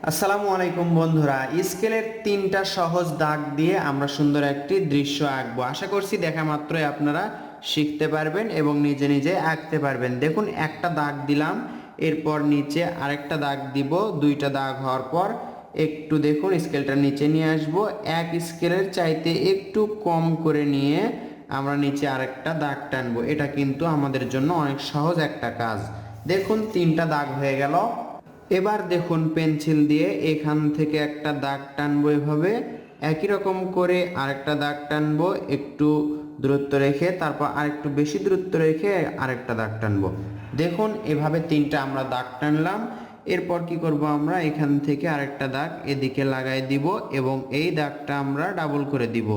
আসসালামু আলাইকুম বন্ধুরা, স্কেলের তিনটা সহজ দাগ দিয়ে আমরা সুন্দর একটি দৃশ্য আঁকবো। আশা করছি দেখা মাত্রই আপনারা শিখতে পারবেন এবং নিজে নিজে আঁকতে পারবেন। দেখুন, একটা দাগ দিলাম, এরপর নিচে আরেকটা দাগ দিব। দুইটা দাগ হওয়ার পর একটু দেখুন স্কেলটা নিচে নিয়ে আসবো। এক স্কেলের চাইতে একটু কম করে নিয়ে আমরা নিচে আরেকটা দাগ টানবো। এটা কিন্তু আমাদের জন্য অনেক সহজ একটা কাজ। দেখুন, তিনটা দাগ হয়ে গেল। এবার দেখুন, পেন্সিল দিয়ে এখান থেকে একটা দাগ টানবো এভাবে। একই রকম করে আরেকটা দাগ টানবো একটু দূরত্ব রেখে, তারপর আরেকটু বেশি দূরত্ব রেখে আরেকটা দাগ টানবো। দেখুন, এভাবে তিনটা আমরা দাগ টানলাম। এরপর কি করব, আমরা এখান থেকে আরেকটা দাগ এদিকে লাগাই দিব এবং এই দাগটা আমরা ডাবল করে দিব।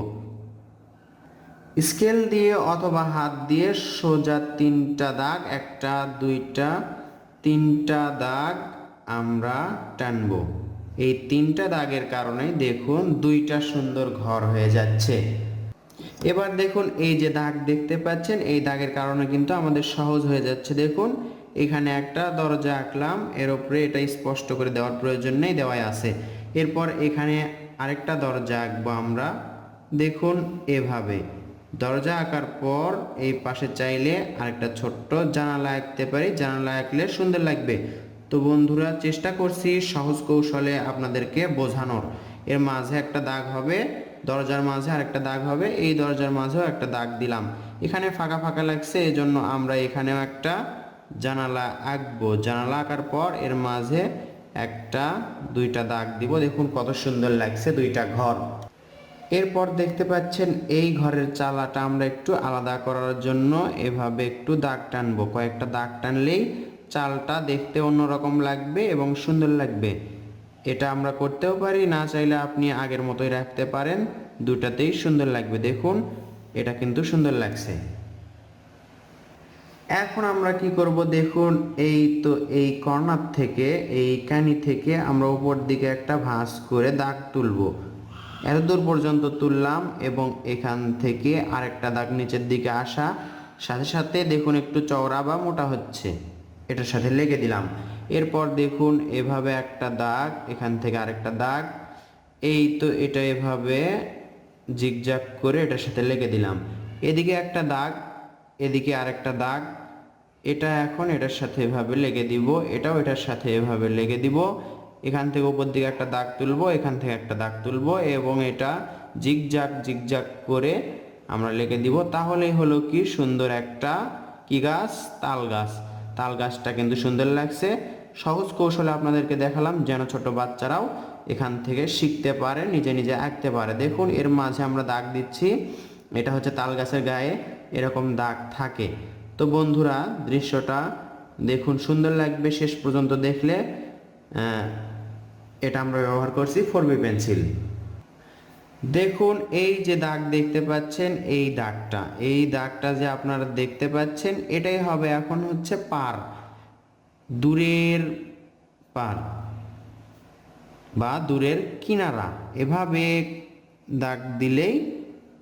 স্কেল দিয়ে অথবা হাত দিয়ে সোজা তিনটা দাগ, একটা দুইটা তিনটা দাগ আমরা টানবো। এই তিনটা দাগের কারণে দেখুন দুইটা সুন্দর ঘর হয়ে যাচ্ছে। এবার দেখুন, এই যে দাগ দেখতে পাচ্ছেন, এই দাগের কারণে কিন্তু আমাদের সহজ হয়ে যাচ্ছে। দেখুন, এখানে একটা দরজা আঁকলাম, এর উপরে এটা স্পষ্ট করে দেওয়ার প্রয়োজন নেই, দেওয়াই আছে। এরপর এখানে আরেকটা দরজা আঁকবো আমরা। দেখুন, এভাবে দরজা আঁকার পর এই পাশে চাইলে আরেকটা ছোট্ট জানালা আঁকতে পারি। জানালা আঁকলে সুন্দর লাগবে। তো বন্ধুরা, চেষ্টা করছি সহজ কৌশলে আপনাদেরকে বোঝানোর। এর মাঝে একটা দাগ হবে, দরজার মাঝে আরেকটা দাগ হবে, এই দরজার মাঝেও একটা দাগ দিলাম। এখানে ফাঁকা ফাঁকা লাগছে, এজন্য আমরা এখানেও একটা জানালা আঁকবো। জানালা আঁকার পর এর মাঝে একটা দুইটা দাগ দিব। দেখুন কত সুন্দর লাগছে দুইটা ঘর। এরপর দেখতে পাচ্ছেন এই ঘরের চালাটা আমরা একটু আলাদা করার জন্য এভাবে একটু দাগ টানবো। কয়েকটা দাগ টানলেই চালটা দেখতে অন্যরকম লাগবে এবং সুন্দর লাগবে। এটা আমরা করতেও পারি, না চাইলে আপনি আগের মতোই রাখতে পারেন, দুটাতেই সুন্দর লাগবে। দেখুন, এটা কিন্তু সুন্দর লাগছে। এখন আমরা কি করব, দেখুন এই তো এই কর্নার থেকে, এই কানি থেকে আমরা উপর দিকে একটা ভাঁজ করে দাগ তুলব। এত দূর পর্যন্ত তুললাম এবং এখান থেকে আরেকটা দাগ নিচের দিকে আসা সাথে সাথে দেখুন একটু চওড়া বা মোটা হচ্ছে, এটার সাথে লেগে দিলাম। এরপর দেখুন এভাবে একটা দাগ, এখান থেকে আরেকটা দাগ, এই তো এটা এভাবে জিগজ্যাগ করে এটার সাথে লেগে দিলাম। এদিকে একটা দাগ, এদিকে আরেকটা দাগ, এটা এখন এটার সাথে এভাবে লেগে দিব, এটাও এটার সাথে এভাবে লেগে দিব। এখান থেকে উপর দিকে একটা দাগ তুলবো, এখান থেকে একটা দাগ তুলবো এবং এটা জিগজ্যাগ জিগজ্যাগ করে আমরা লেগে দিব। তাহলেই হলো কি সুন্দর একটা কি গাছ, তাল গাছ। তাল গাছটা কিন্তু সুন্দর লাগছে। সহজ কৌশলে আপনাদেরকে দেখালাম যেন ছোট বাচ্চারাও এখান থেকে শিখতে পারে, নিজে নিজে আঁকতে পারে। দেখুন, এর মাঝে আমরা দাগ দিচ্ছি, এটা হচ্ছে তাল গাছের গায়ে এরকম দাগ থাকে। তো বন্ধুরা, দৃশ্যটা দেখুন সুন্দর লাগবে শেষ পর্যন্ত দেখলে। এটা আমরা ব্যবহার করছি 4B পেন্সিল। দেখুন, এই যে দাগ দেখতে পাচ্ছেন, এই দাগটা যে আপনারা দেখতে পাচ্ছেন, এটাই হবে এখন হচ্ছে পার, দূরের পার বা দূরের কিনারা। এভাবে দাগ দিলেই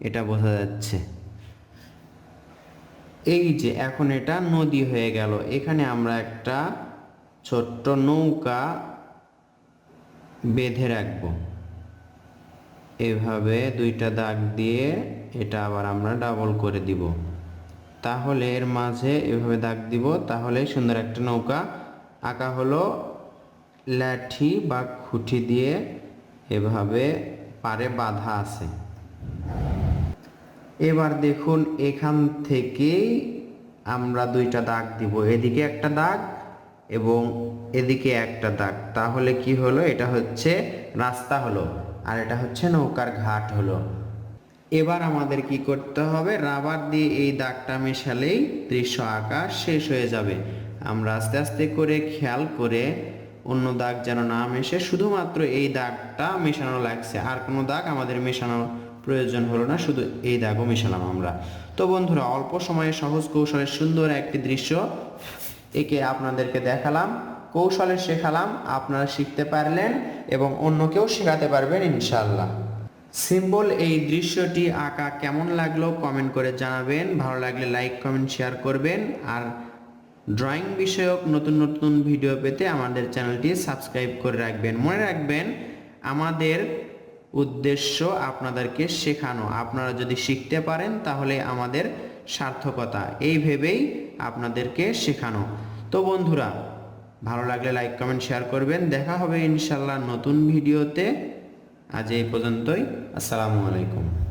এটা বোঝা যাচ্ছে। এই যে এখন এটা নদী হয়ে গেল, এখানে আমরা একটা ছোট্ট নৌকা বেঁধে রাখবো। এভাবে দুইটা দাগ দিয়ে এটা আবার আমরা ডাবল করে দিব। তাহলে এর মাঝে এভাবে দাগ দিব, তাহলে সুন্দর একটা নৌকা আঁকা হলো। লাঠি বা খুঁটি দিয়ে এভাবে পারে বাঁধা আছে। এবার দেখুন, এখান থেকেই আমরা দুইটা দাগ দিব, এদিকে একটা দাগ এবং এদিকে একটা দাগ। তাহলে কি হলো, এটা হচ্ছে রাস্তা হলো আর এটা হচ্ছে নৌকার ঘাট হলো। এবার আমাদের কি করতে হবে, রাবার দিয়ে এই দাগটা মেশালেই দৃশ্য আঁকা শেষ হয়ে যাবে। আমরা আস্তে আস্তে করে খেয়াল করে অন্য দাগ যেন না মেশে, শুধুমাত্র এই দাগটা মেশানো লাগছে, আর কোনো দাগ আমাদের মেশানোর প্রয়োজন হলো না, শুধু এই দাগও মেশালাম আমরা। তো বন্ধুরা, অল্প সময়ে সহজ কৌশলে সুন্দর একটি দৃশ্য একে আপনাদেরকে দেখালাম, কৌশলে শেখালাম, আপনারা শিখতে পারলেন এবং অন্যকেও শেখাতে পারবেন ইনশাআল্লাহ। সিম্বল এই দৃশ্যটি আঁকা কেমন লাগলো কমেন্ট করে জানাবেন। ভালো লাগলে লাইক কমেন্ট শেয়ার করবেন। আর ড্রয়িং বিষয়ক নতুন নতুন ভিডিও পেতে আমাদের চ্যানেলটি সাবস্ক্রাইব করে রাখবেন। মনে রাখবেন আমাদের উদ্দেশ্য আপনাদেরকে শেখানো। আপনারা যদি শিখতে পারেন তাহলে আমাদের সার্থকতা, এই ভেবেই আপনাদেরকে শেখানো। তো বন্ধুরা, ভালো লাগলে লাইক কমেন্ট শেয়ার করবেন। দেখা হবে ইনশাল্লাহ নতুন ভিডিওতে। আজ এই পর্যন্তই। আসসালামু আলাইকুম।